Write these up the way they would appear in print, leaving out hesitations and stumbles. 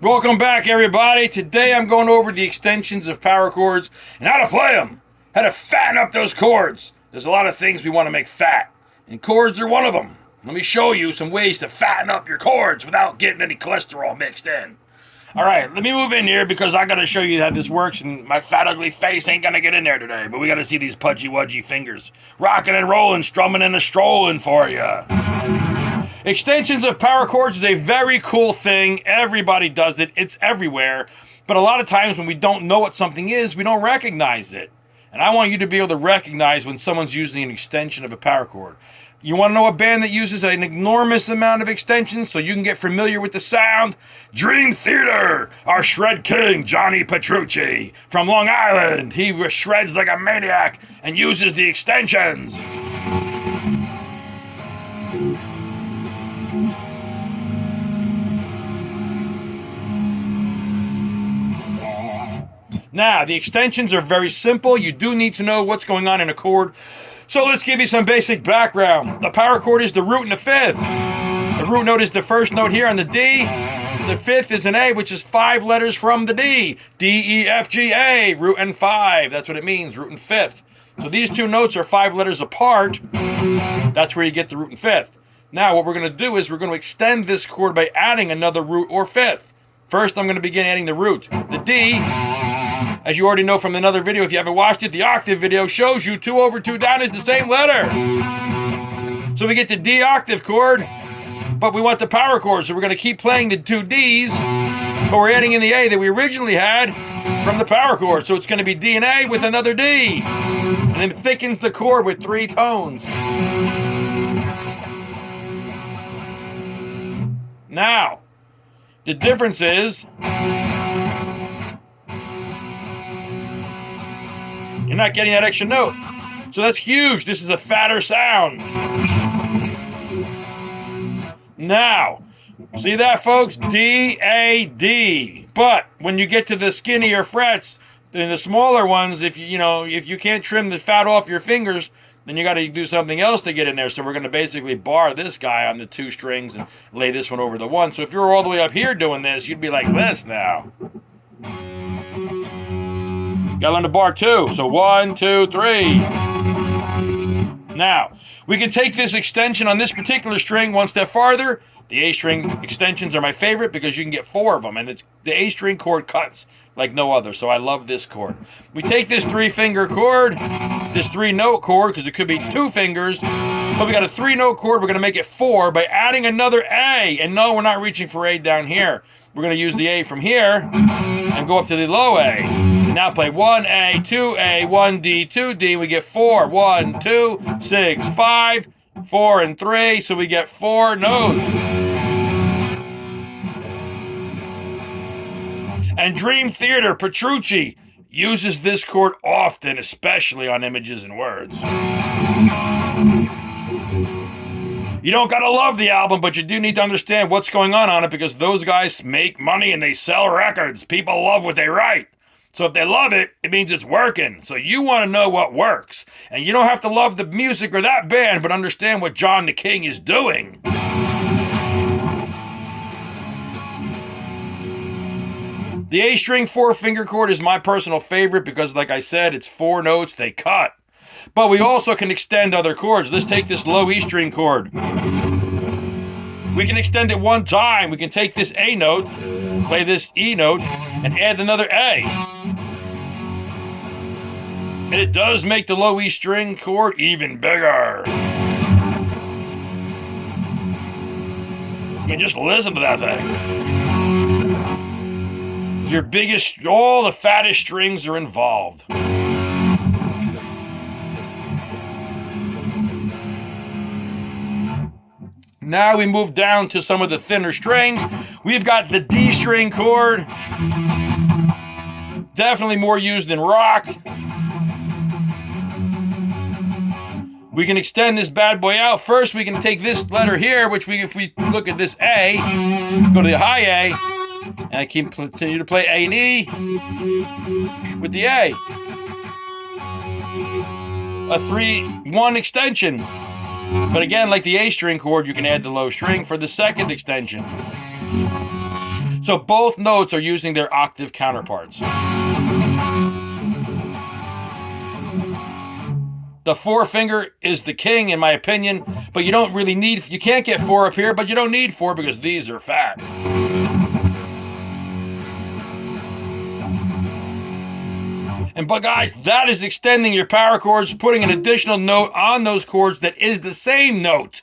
Welcome back, everybody. Today I'm going over the extensions of power chords and how to play them, how to fatten up those chords. There's a lot of things we want to make fat, and chords are one of them. Let me show you some ways to fatten up your chords without getting any cholesterol mixed in. All right, let me move in here because I got to show you how this works, and my fat, ugly face ain't going to get in there today, but we got to see these pudgy-wudgy fingers rocking and rolling, strumming and a-strolling for you. Extensions of power chords is a very cool thing. Everybody does it. It's everywhere. But a lot of times when we don't know what something is, we don't recognize it. And I want you to be able to recognize when someone's using an extension of a power chord. You want to know a band that uses an enormous amount of extensions so you can get familiar with the sound? Dream Theater! Our shred king, Johnny Petrucci, from Long Island. He shreds like a maniac and uses the extensions. Now, the extensions are very simple. You do need to know what's going on in a chord. So let's give you some basic background. The power chord is the root and the fifth. The root note is the first note here on the D. The fifth is an A, which is 5 letters from the D. D, E, F, G, A, root and 5. That's what it means, root and fifth. So these two notes are 5 letters apart. That's where you get the root and fifth. Now, what we're going to do is we're going to extend this chord by adding another root or fifth. First, I'm going to begin adding the root. The D, as you already know from another video, if you haven't watched it, the octave video shows you 2 over 2 down is the same letter. So we get the D octave chord, but we want the power chord, so we're going to keep playing the 2 Ds, but we're adding in the A that we originally had from the power chord. So it's going to be D and A with another D, and it thickens the chord with 3 tones. Now, the difference is you're not getting that extra note. So that's huge. This is a fatter sound. Now, see that, folks? D, A, D. But when you get to the skinnier frets, and the smaller ones, if you can't trim the fat off your fingers, then you got to do something else to get in there. So we're going to basically bar this guy on the 2 strings and lay this one over the 1. So if you're all the way up here doing this, you'd be like this now. Got to learn to bar 2. So 1, 2, 3. Now, we can take this extension on this particular string one step farther. The A string extensions are my favorite because you can get 4 of them, and the A string chord cuts like no other, so I love this chord. We take this 3-finger chord, this 3-note chord, because it could be 2 fingers, but we got a 3-note chord. We're going to make it 4 by adding another A, and no, we're not reaching for A down here. We're going to use the A from here and go up to the low A. Now play 1A, 2A, 1D, 2D. We get 4. 1, 2, 6, 5, 4, and 3. So we get 4 notes. And Dream Theater, Petrucci, uses this chord often, especially on Images and Words. You don't gotta love the album, but you do need to understand what's going on it, because those guys make money and they sell records. People love what they write. So if they love it, it means it's working. So you want to know what works. And you don't have to love the music or that band, but understand what John the King is doing. The A string 4-finger chord is my personal favorite because, like I said, it's 4 notes, they cut. But we also can extend other chords. Let's take this low E string chord. We can extend it 1 time. We can take this A note, play this E note, and add another A. And it does make the low E string chord even bigger. I mean, just listen to that thing. Your biggest, all the fattest strings are involved. Now we move down to some of the thinner strings. We've got the D string chord. Definitely more used in rock. We can extend this bad boy out. First, we can take this letter here, which if we look at this A, go to the high A, and I continue to play A and E with the A. a 3-1 extension. But again, like the A string chord, you can add the low string for the second extension. So both notes are using their octave counterparts. The 4-finger is the king, in my opinion, but you don't really need, you can't get 4 up here, but you don't need 4 because these are fat. But guys, that is extending your power chords, putting an additional note on those chords that is the same note,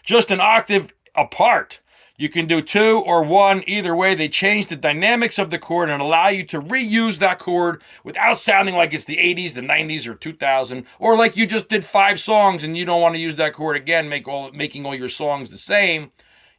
just an octave apart. You can do 2 or 1, either way. They change the dynamics of the chord and allow you to reuse that chord without sounding like it's the 80s, the 90s, or 2000, or like you just did 5 songs and you don't want to use that chord again, making all your songs the same.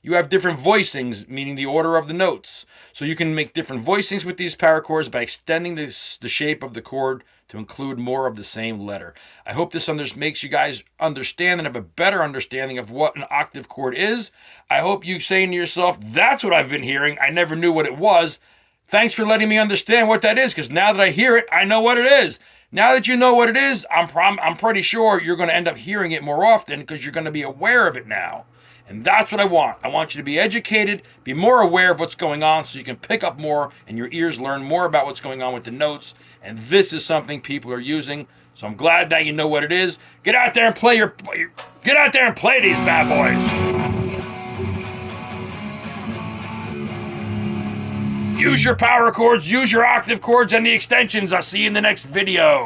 You have different voicings, meaning the order of the notes. So you can make different voicings with these power chords by extending the shape of the chord to include more of the same letter. I hope this makes you guys understand and have a better understanding of what an octave chord is. I hope you saying to yourself, that's what I've been hearing. I never knew what it was. Thanks for letting me understand what that is, because now that I hear it, I know what it is. Now that you know what it is, I'm pretty sure you're going to end up hearing it more often because you're going to be aware of it now. And that's what I want. I want you to be educated, be more aware of what's going on so you can pick up more and your ears learn more about what's going on with the notes. And this is something people are using. So I'm glad that you know what it is. Get out there and play get out there and play these bad boys. Use your power chords, use your octave chords and the extensions. I'll see you in the next video.